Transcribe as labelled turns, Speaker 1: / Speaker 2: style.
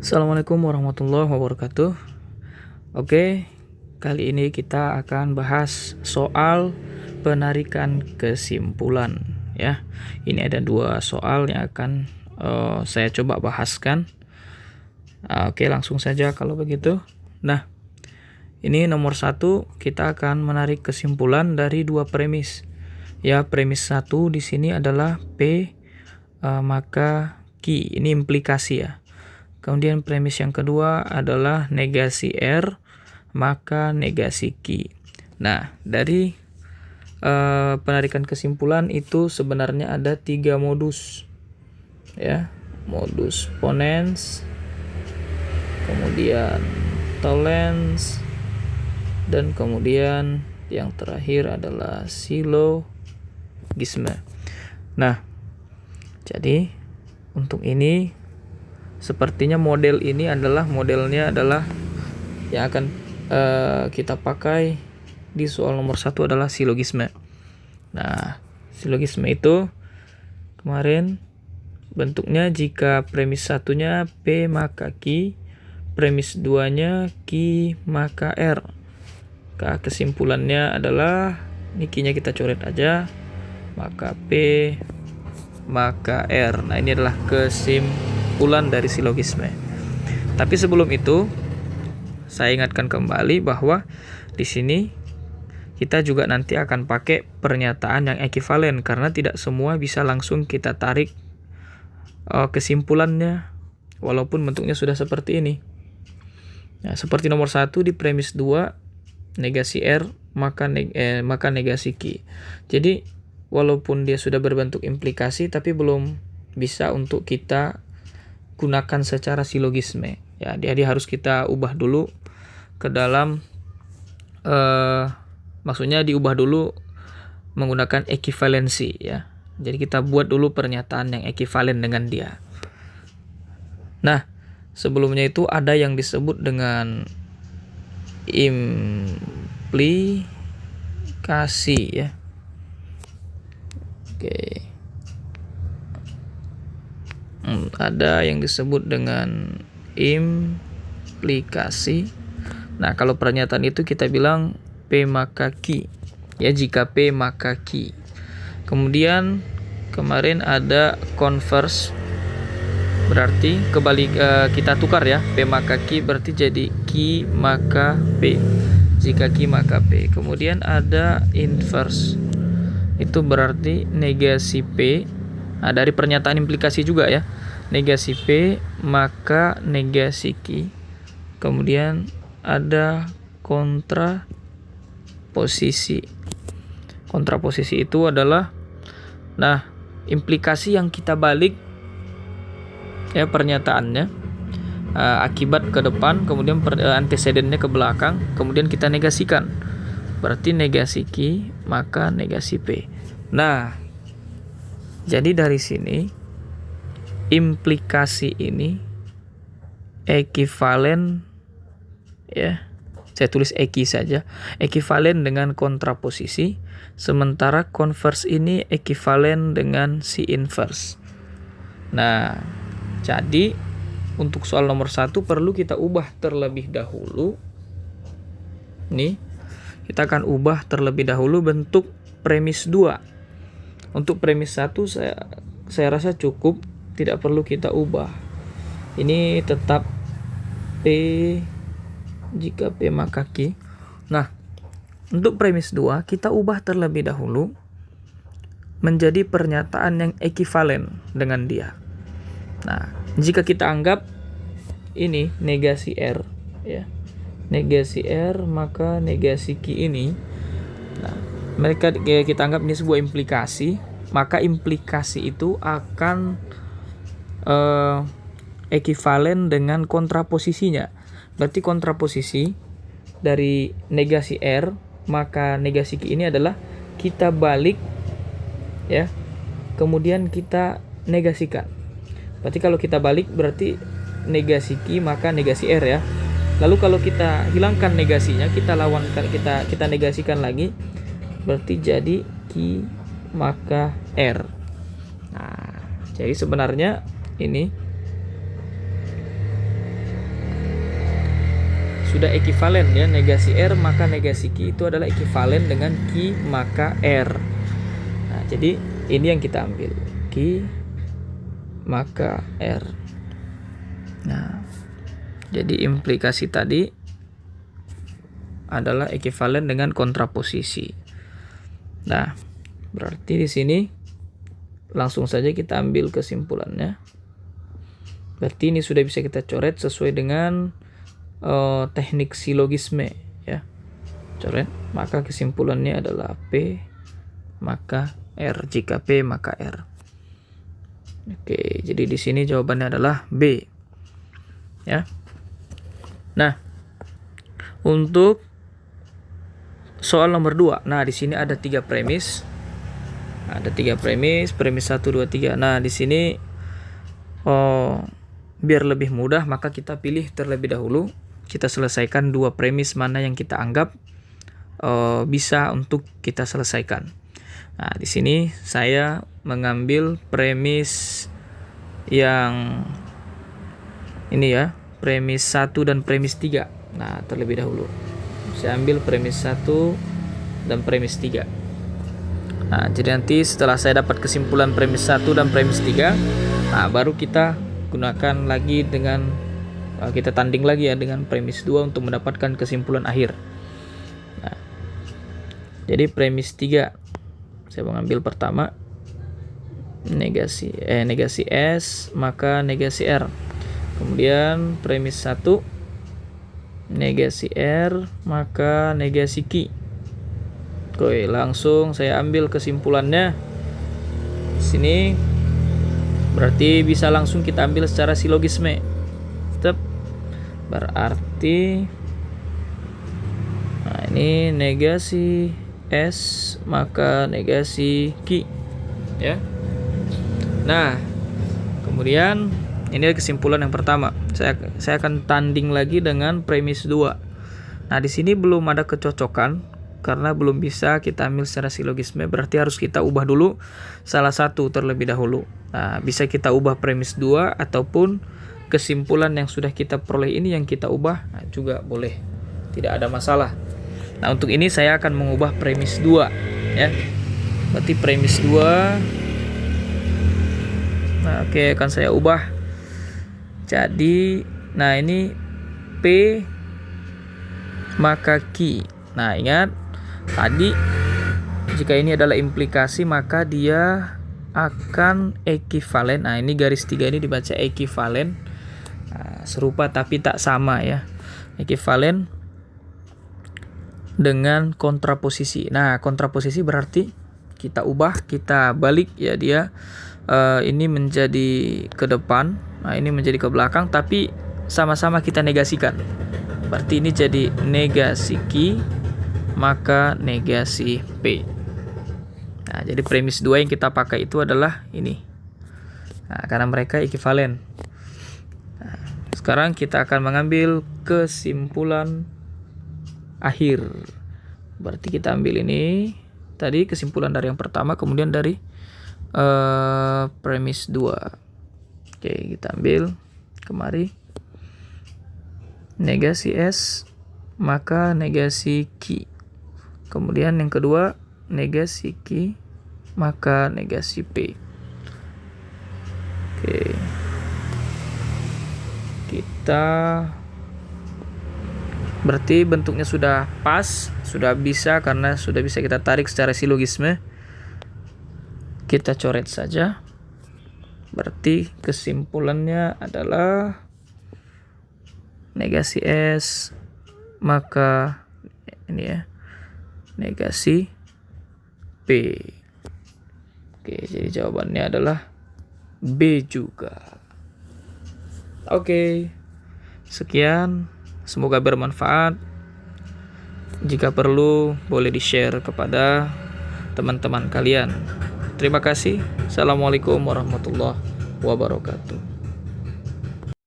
Speaker 1: Assalamualaikum warahmatullahi wabarakatuh. Oke, kali ini kita akan bahas soal penarikan kesimpulan ya. Ini ada dua soal yang akan saya coba bahaskan. Oke, langsung saja kalau begitu. Nah, ini nomor 1 kita akan menarik kesimpulan dari dua premis. Ya, premis 1 di sini adalah P maka Q. Ini implikasi ya. Kemudian premis yang kedua adalah negasi R maka negasi Q. Nah, dari penarikan kesimpulan itu sebenarnya ada 3 modus ya. Modus ponens, kemudian tollens, dan kemudian yang terakhir adalah silogisme. Nah, jadi untuk ini sepertinya modelnya adalah yang akan kita pakai di soal nomor 1 adalah silogisme. Nah, silogisme itu kemarin bentuknya jika premis satunya P maka Q, premis 2-nya Q maka R. Kesimpulannya adalah ini Q-nya kita coret aja, maka P maka R. Nah, ini adalah kesimpulan dari silogisme. Tapi sebelum itu, saya ingatkan kembali bahwa di sini kita juga nanti akan pakai pernyataan yang ekivalen karena tidak semua bisa langsung kita tarik kesimpulannya walaupun bentuknya sudah seperti ini. Nah, seperti nomor 1 di premis 2 negasi R maka negasi Q. Jadi walaupun dia sudah berbentuk implikasi tapi belum bisa untuk kita gunakan secara silogisme ya, dia harus kita ubah dulu ke dalam maksudnya diubah dulu menggunakan ekivalensi ya. Jadi kita buat dulu pernyataan yang ekivalen dengan dia. Nah, sebelumnya itu ada yang disebut dengan implikasi ya. Oke. Ada yang disebut dengan implikasi. Nah, kalau pernyataan itu kita bilang P maka Q. Ya, jika P maka Q. Kemudian kemarin ada converse, berarti kebalik, kita tukar ya. P maka Q berarti jadi Q maka P. Jika Q maka P. Kemudian ada inverse. Itu berarti negasi P. Nah, dari pernyataan implikasi juga ya. Negasi P maka negasi Q. Kemudian ada kontraposisi. Kontraposisi itu adalah implikasi yang kita balik ya pernyataannya, akibat ke depan, kemudian antecedennya ke belakang, kemudian kita negasikan. Berarti negasi Q maka negasi P. Nah, jadi dari sini implikasi ini ekivalen ya. Saya tulis eki saja. Ekivalen dengan kontraposisi, sementara converse ini ekivalen dengan si inverse. Nah, jadi untuk soal nomor 1 perlu kita ubah terlebih dahulu. Nih, kita akan ubah terlebih dahulu bentuk premis 2. Untuk premis 1 saya rasa cukup, tidak perlu kita ubah. Ini tetap P jika P maka Q. Nah, untuk premis 2 kita ubah terlebih dahulu menjadi pernyataan yang ekivalen dengan dia. Nah, jika kita anggap ini negasi R ya. Negasi R maka negasi Q ini. Nah, kita anggap ini sebuah implikasi, maka implikasi itu akan ekivalen dengan kontraposisinya. Berarti kontraposisi dari negasi R maka negasi Q ini adalah kita balik ya, kemudian kita negasikan. Berarti kalau kita balik berarti negasi Q maka negasi R ya. Lalu kalau kita hilangkan negasinya, kita lawankan, kita negasikan lagi, berarti jadi Q maka R. Nah, jadi sebenarnya ini sudah ekivalen ya, negasi R maka negasi Q itu adalah ekivalen dengan Q maka R. Nah, jadi ini yang kita ambil, Q maka R. Nah, jadi implikasi tadi adalah ekivalen dengan kontraposisi. Nah, berarti di sini langsung saja kita ambil kesimpulannya. Berarti ini sudah bisa kita coret sesuai dengan teknik silogisme ya. Coret, maka kesimpulannya adalah P maka R, jika P maka R. Oke, jadi di sini jawabannya adalah B. Ya. Nah, untuk soal nomor 2. Nah, di sini ada 3 premis. Ada 3 premis, premis 1 2 3. Nah, di sini biar lebih mudah maka kita pilih terlebih dahulu. Kita selesaikan 2 premis mana yang kita anggap bisa untuk kita selesaikan. Nah, di sini saya mengambil premis yang ini ya, premis 1 dan premis 3. Nah, terlebih dahulu saya ambil premis 1 dan premis 3. Nah, jadi nanti setelah saya dapat kesimpulan premis 1 dan premis 3, nah baru kita gunakan lagi dengan kita tanding lagi ya dengan premis 2 untuk mendapatkan kesimpulan akhir. Nah, jadi premis 3 saya mengambil pertama negasi S maka negasi R. Kemudian premis 1 negasi R maka negasi Q. Oke, langsung saya ambil kesimpulannya. Sini berarti bisa langsung kita ambil secara silogisme. Berarti nah ini negasi S maka negasi Q ya. Nah, kemudian ini kesimpulan yang pertama. Saya akan tanding lagi dengan premis 2. Nah, di sini belum ada kecocokan karena belum bisa kita ambil secara silogisme, berarti harus kita ubah dulu salah satu terlebih dahulu. Nah, bisa kita ubah premis 2 ataupun kesimpulan yang sudah kita peroleh ini yang kita ubah, nah, juga boleh. Tidak ada masalah. Nah, untuk ini saya akan mengubah premis 2 ya. Berarti premis 2. Nah, oke, akan saya ubah. Jadi, nah ini P maka Q. Nah, ingat tadi jika ini adalah implikasi maka dia akan ekivalen. Nah, ini garis 3 ini dibaca ekivalen. Nah, serupa tapi tak sama ya. Ekivalen dengan kontraposisi. Nah, kontraposisi berarti kita ubah, kita balik ya dia. Ini menjadi ke depan, nah ini menjadi ke belakang, tapi sama-sama kita negasikan. Berarti ini jadi negasi Q maka negasi P. Nah, jadi premis 2 yang kita pakai itu adalah ini. Nah, karena mereka ekivalen. Nah, sekarang kita akan mengambil kesimpulan akhir. Berarti kita ambil ini tadi kesimpulan dari yang pertama, kemudian dari premis 2. Oke, kita ambil kemari. Negasi S maka negasi Q. Kemudian yang kedua negasi Q maka negasi P. Oke. Kita berarti bentuknya sudah pas, sudah bisa karena sudah bisa kita tarik secara silogisme. Kita coret saja. Berarti kesimpulannya adalah negasi S maka ini ya, negasi P. Oke, jadi jawabannya adalah B juga. Oke. Sekian, semoga bermanfaat. Jika perlu boleh di-share kepada teman-teman kalian. Terima kasih. Assalamualaikum warahmatullahi wabarakatuh.